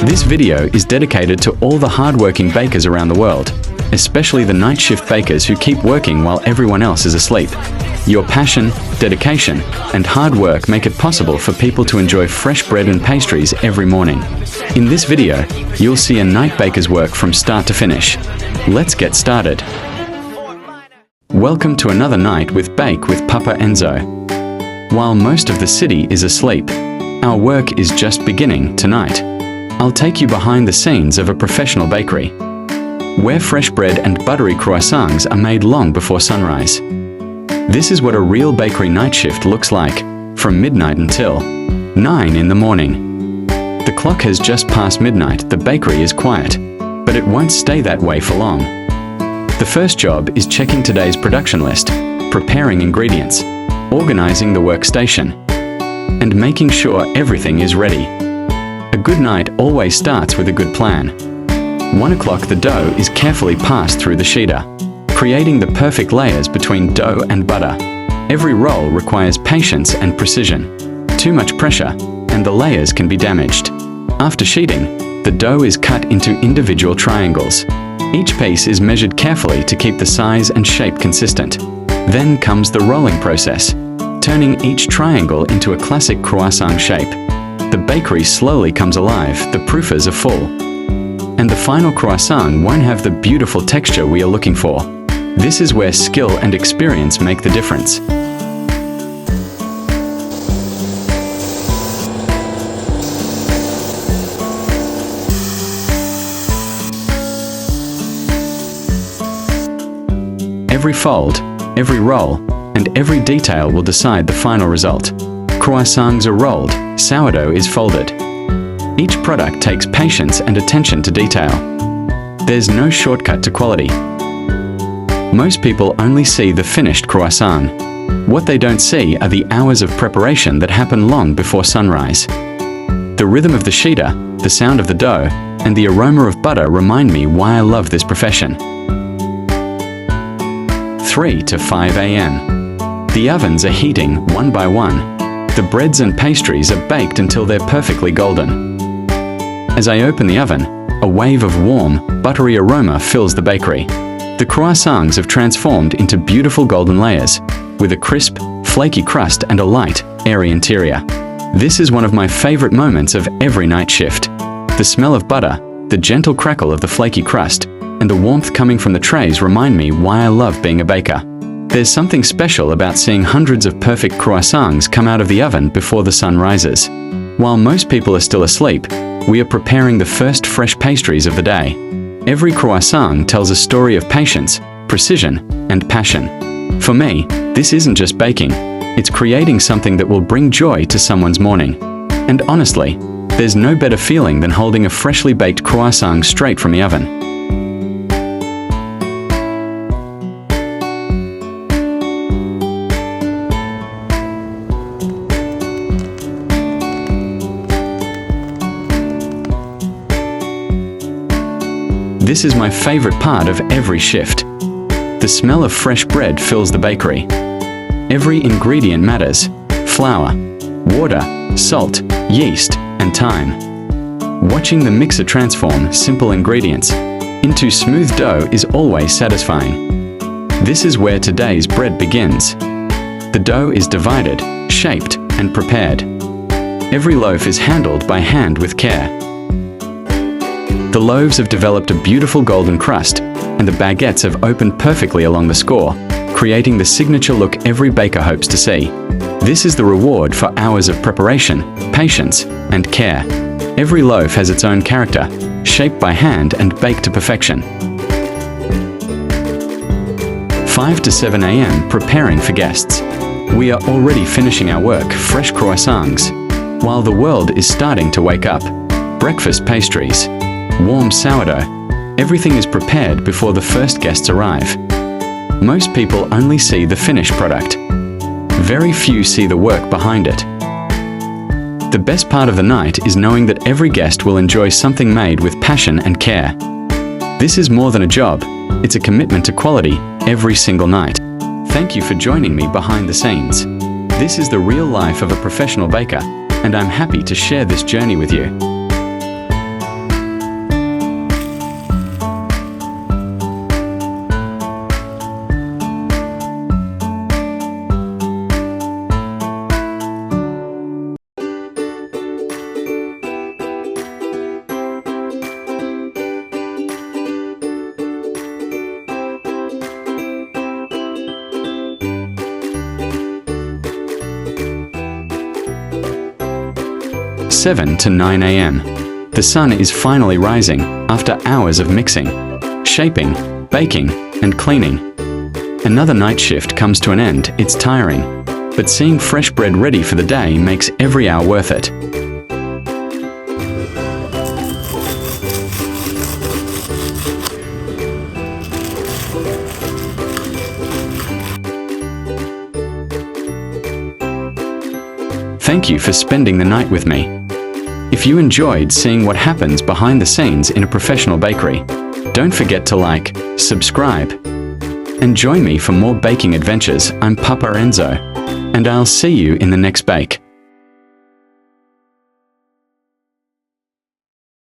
This video is dedicated to all the hard-working bakers around the world, especially the night shift bakers who keep working while everyone else is asleep. Your passion, dedication, and hard work make it possible for people to enjoy fresh bread and pastries every morning. In this video, you'll see a night baker's work from start to finish. Let's get started. Welcome to another night with Bake with Papa Enzo. While most of the city is asleep, our work is just beginning tonight. I'll take you behind the scenes of a professional bakery, where fresh bread and buttery croissants are made long before sunrise. This is what a real bakery night shift looks like, from midnight until 9 in the morning. The clock has just passed midnight, the bakery is quiet, but it won't stay that way for long. The first job is checking today's production list, preparing ingredients, organizing the workstation, and making sure everything is ready. A good night always starts with a good plan. 1 o'clock, the dough is carefully passed through the sheeter, creating the perfect layers between dough and butter. Every roll requires patience and precision. Too much pressure, and the layers can be damaged. After sheeting, the dough is cut into individual triangles. Each piece is measured carefully to keep the size and shape consistent. Then comes the rolling process, turning each triangle into a classic croissant shape. The bakery slowly comes alive, the proofers are full, and the final croissant won't have the beautiful texture we are looking for. This is where skill and experience make the difference. Every fold, every roll, and every detail will decide the final result. Croissants are rolled, sourdough is folded. Each product takes patience and attention to detail. There's no shortcut to quality. Most people only see the finished croissant. What they don't see are the hours of preparation that happen long before sunrise. The rhythm of the sheeter, the sound of the dough, and the aroma of butter remind me why I love this profession. 3 to 5 a.m. The ovens are heating one by one. The breads and pastries are baked until they're perfectly golden. As I open the oven, a wave of warm, buttery aroma fills the bakery. The croissants have transformed into beautiful golden layers, with a crisp, flaky crust and a light, airy interior. This is one of my favorite moments of every night shift. The smell of butter, the gentle crackle of the flaky crust, and the warmth coming from the trays remind me why I love being a baker. There's something special about seeing hundreds of perfect croissants come out of the oven before the sun rises. While most people are still asleep, we are preparing the first fresh pastries of the day. Every croissant tells a story of patience, precision, and passion. For me, this isn't just baking, it's creating something that will bring joy to someone's morning. And honestly, there's no better feeling than holding a freshly baked croissant straight from the oven. This is my favorite part of every shift. The smell of fresh bread fills the bakery. Every ingredient matters: flour, water, salt, yeast, and time. Watching the mixer transform simple ingredients into smooth dough is always satisfying. This is where today's bread begins. The dough is divided, shaped, and prepared. Every loaf is handled by hand with care. The loaves have developed a beautiful golden crust, and the baguettes have opened perfectly along the score, creating the signature look every baker hopes to see. This is the reward for hours of preparation, patience, and care. Every loaf has its own character, shaped by hand and baked to perfection. 5 to 7 a.m. preparing for guests. We are already finishing our work, fresh croissants, while the world is starting to wake up. Breakfast pastries, warm sourdough, everything is prepared before the first guests arrive. Most people only see the finished product. Very few see the work behind it. The best part of the night is knowing that every guest will enjoy something made with passion and care. This is more than a job, it's a commitment to quality every single night. Thank you for joining me behind the scenes. This is the real life of a professional baker, and I'm happy to share this journey with you. 7 to 9 a.m. The sun is finally rising after hours of mixing, shaping, baking, and cleaning. Another night shift comes to an end. It's tiring, but seeing fresh bread ready for the day makes every hour worth it. Thank you for spending the night with me. If you enjoyed seeing what happens behind the scenes in a professional bakery, don't forget to like, subscribe, and join me for more baking adventures. I'm Papa Enzo, and I'll see you in the next bake.